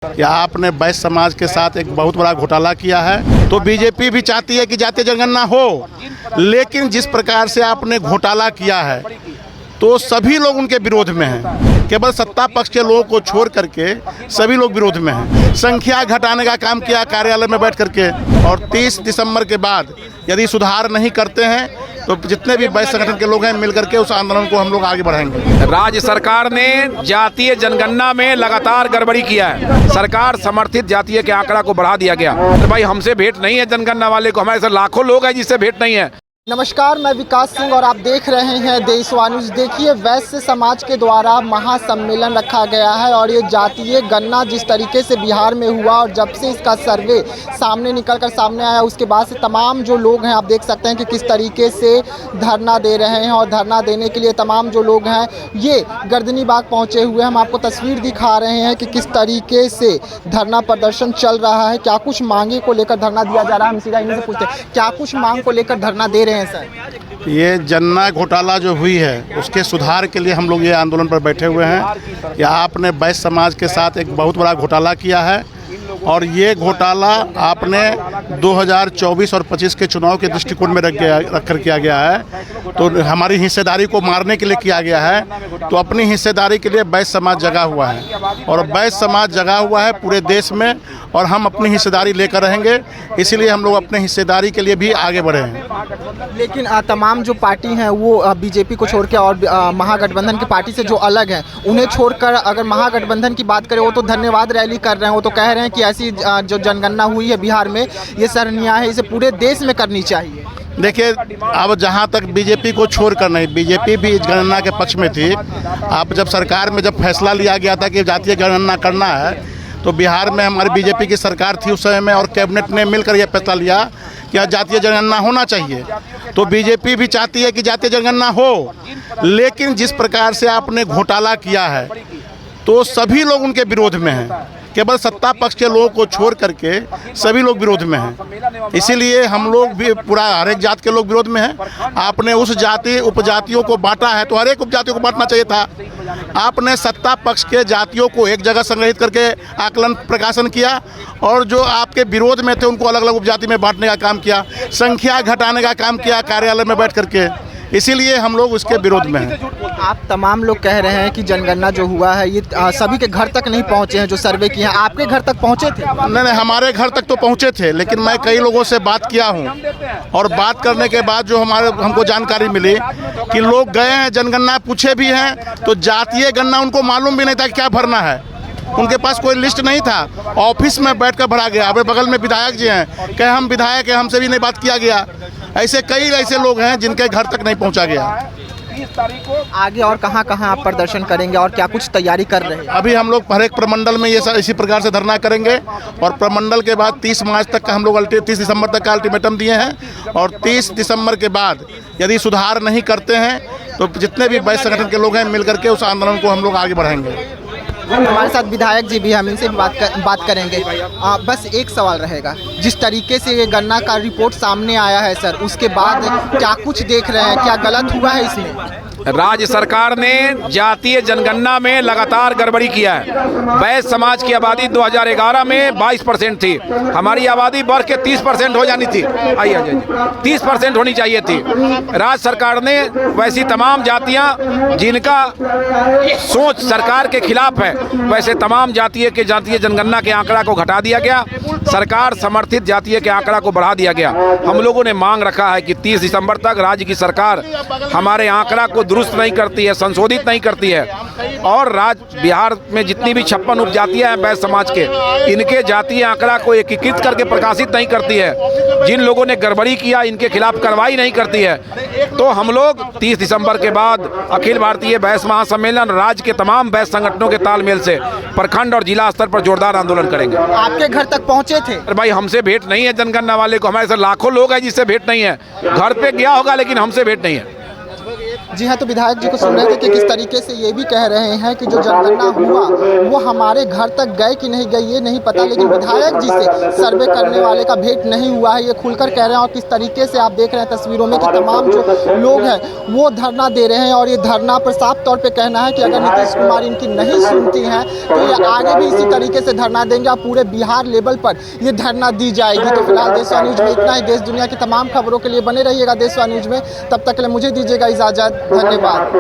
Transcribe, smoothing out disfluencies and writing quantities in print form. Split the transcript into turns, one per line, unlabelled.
कि आपने वैश्य समाज के साथ एक बहुत बड़ा घोटाला किया है। तो बीजेपी भी चाहती है कि जातीय जनगणना हो, लेकिन जिस प्रकार से आपने घोटाला किया है तो सभी लोग उनके विरोध में हैं। केवल सत्ता पक्ष के लोगों को छोड़ करके सभी लोग विरोध में हैं। संख्या घटाने का काम किया कार्यालय में बैठ करके, और 30 दिसंबर के बाद यदि सुधार नहीं करते हैं तो जितने भी वैश्य संगठन के लोग हैं मिल करके उस आंदोलन को हम लोग आगे बढ़ाएंगे।
राज्य सरकार ने जातीय जनगणना में लगातार गड़बड़ी किया है। सरकार समर्थित जातीय के आंकड़ा को बढ़ा दिया गया। तो भाई हमसे भेंट नहीं है जनगणना वाले को, हमारे साथ लाखों लोग हैं जिससे भेंट नहीं है।
नमस्कार, मैं विकास सिंह और आप देख रहे हैं देशवाणी न्यूज़। देखिए, वैश्य समाज के द्वारा महासम्मेलन रखा गया है और ये जातीय गणना जिस तरीके से बिहार में हुआ और जब से इसका सर्वे सामने सामने आया उसके बाद से तमाम जो लोग हैं आप देख सकते हैं कि किस तरीके से धरना दे रहे हैं। और धरना देने के लिए तमाम जो लोग हैं ये गर्दनी बाग पहुँचे हुए हैं। हम आपको तस्वीर दिखा रहे हैं कि किस तरीके से धरना प्रदर्शन चल रहा है, क्या कुछ मांगे को लेकर धरना दिया जा रहा है। हम सीधा इन्हीं से पूछते हैं, क्या कुछ मांग को लेकर धरना दे रहे हैं सर?
ये जनगणना घोटाला जो हुई है उसके सुधार के लिए हम लोग ये आंदोलन पर बैठे हुए हैं कि आपने वैश्य समाज के साथ एक बहुत बड़ा घोटाला किया है, और ये घोटाला आपने 2024 और 25 के चुनाव के दृष्टिकोण में रख कर किया गया है। तो हमारी हिस्सेदारी को मारने के लिए किया गया है। तो अपनी हिस्सेदारी के लिए वैश्य समाज जगा हुआ है, और वैश्य समाज जगा हुआ है पूरे देश में, और हम अपनी हिस्सेदारी लेकर रहेंगे। इसीलिए हम लोग अपने हिस्सेदारी के लिए भी आगे बढ़े हैं।
लेकिन तमाम जो पार्टी हैं वो बीजेपी को छोड़ के और महागठबंधन की पार्टी से जो अलग हैं उन्हें छोड़कर अगर महागठबंधन की बात करें वो तो धन्यवाद रैली कर रहे हैं। वो तो कह रहे हैं कि ऐसी जो जनगणना हुई है बिहार में ये सराहनीय है, इसे पूरे देश में करनी चाहिए।
देखिए, अब जहाँ तक बीजेपी को छोड़कर नहीं, बीजेपी भी इस गणना के पक्ष में थी। अब जब सरकार में जब फैसला लिया गया था कि जातीय गणना करना है तो बिहार में हमारी बीजेपी की सरकार थी उस समय में, और कैबिनेट ने मिलकर यह फैसला लिया कि जातीय जनगणना होना चाहिए। तो बीजेपी भी चाहती है कि जातीय जनगणना हो, लेकिन जिस प्रकार से आपने घोटाला किया है तो सभी लोग उनके विरोध में हैं। केवल सत्ता पक्ष के लोगों को छोड़ करके सभी लोग विरोध में हैं। इसीलिए हम लोग भी पूरा हर एक जात के लोग विरोध में हैं। आपने उस जाति उपजातियों को बांटा है तो हर एक उपजातियों को बांटना चाहिए था। आपने सत्ता पक्ष के जातियों को एक जगह संग्रहित करके आकलन प्रकाशन किया, और जो आपके विरोध में थे उनको अलग अलग उपजाति में बांटने का काम किया, संख्या घटाने का काम किया कार्यालय में बैठ करके। इसीलिए हम लोग उसके विरोध में हैं।
आप तमाम लोग कह रहे हैं कि जनगणना जो हुआ है ये सभी के घर तक नहीं पहुंचे हैं जो सर्वे किए हैं। आपके घर तक पहुंचे थे?
नहीं, हमारे घर तक तो पहुंचे थे, लेकिन मैं कई लोगों से बात किया हूं, और बात करने के बाद जो हमको जानकारी मिली कि लोग गए हैं, जनगणना पूछे भी हैं, तो जातीय गणना उनको मालूम भी नहीं था क्या भरना है। उनके पास कोई लिस्ट नहीं था, ऑफिस में बैठकर भरा गया। अबे बगल में विधायक जी हैं, कहे हम विधायक हैं, हमसे भी नहीं बात किया गया। ऐसे कई ऐसे लोग हैं जिनके घर तक नहीं पहुंचा गया।
आगे और कहां आप प्रदर्शन करेंगे और क्या कुछ तैयारी कर रहे हैं?
अभी हम लोग हर एक प्रमंडल में ये इसी प्रकार से धरना करेंगे, और प्रमंडल के बाद 30 मार्च तक का हम लोग 30 दिसंबर तक का अल्टीमेटम दिए हैं, और 30 दिसंबर के बाद यदि सुधार नहीं करते हैं तो जितने भी वैश्य संगठन के लोग हैं मिल करके उस आंदोलन को हम लोग आगे बढ़ाएंगे।
हमारे साथ विधायक जी भी, हम इनसे बात करेंगे। बस एक सवाल रहेगा, जिस तरीके से ये गणना का रिपोर्ट सामने आया है सर, उसके बाद क्या कुछ देख रहे हैं, क्या गलत हुआ है इसमें?
राज्य सरकार ने जातीय जनगणना में लगातार गड़बड़ी किया है। वैश्य समाज की आबादी 2011 में 22% थी, हमारी आबादी बढ़ के 30% हो जानी थी। आइए 30% होनी चाहिए थी। राज्य सरकार ने वैसी तमाम जातियां जिनका सोच सरकार के खिलाफ है, वैसे तमाम जातीय जनगणना के आंकड़ा को घटा दिया गया। सरकार समर्थित जातीय के आंकड़ा को बढ़ा दिया गया। हम लोगों ने मांग रखा है कि 30 दिसंबर तक राज्य की सरकार हमारे आंकड़ा को दुरुस्त नहीं करती है, संशोधित नहीं करती है, और राज्य बिहार में जितनी भी 56 उपजातियां हैं वैश्य समाज के, इनके जातीय आंकड़ा को एकीकृत करके प्रकाशित नहीं करती है। जिन लोगों ने गड़बड़ी किया इनके खिलाफ कार्रवाई नहीं करती है। तो हम लोग 30 दिसंबर के बाद अखिल भारतीय वैश्य महासम्मेलन राज्य के तमाम वैश्य संगठनों के तालमेल से प्रखंड और जिला स्तर पर जोरदार आंदोलन करेंगे।
आपके घर तक पहुंचे थे?
अरे भाई हमसे भेंट नहीं है जनगणना वाले को, हमारे साथ लाखों लोग हैं जिससे भेंट नहीं है। घर पे गया होगा लेकिन हमसे भेंट नहीं है।
जी हाँ, तो विधायक जी को सुन रहे थे कि किस तरीके से ये भी कह रहे हैं कि जो जनगणना हुआ वो हमारे घर तक गए कि नहीं गए ये नहीं पता, लेकिन विधायक जी से सर्वे करने वाले का भेंट नहीं हुआ है, ये खुलकर कह रहे हैं। और किस तरीके से आप देख रहे हैं तस्वीरों में कि तमाम जो लोग हैं वो धरना दे रहे हैं, और ये धरना पर साफ तौर पे कहना है कि अगर नीतीश कुमार इनकी नहीं सुनती हैं तो ये आगे भी इसी तरीके से धरना देंगे और पूरे बिहार लेवल पर ये धरना दी जाएगी। तो फिलहाल देशवा न्यूज में इतना ही। देश दुनिया की तमाम खबरों के लिए बने रहिएगा देशवा न्यूज में। तब तक के लिए मुझे दीजिएगा इजाजत। धन्यवाद।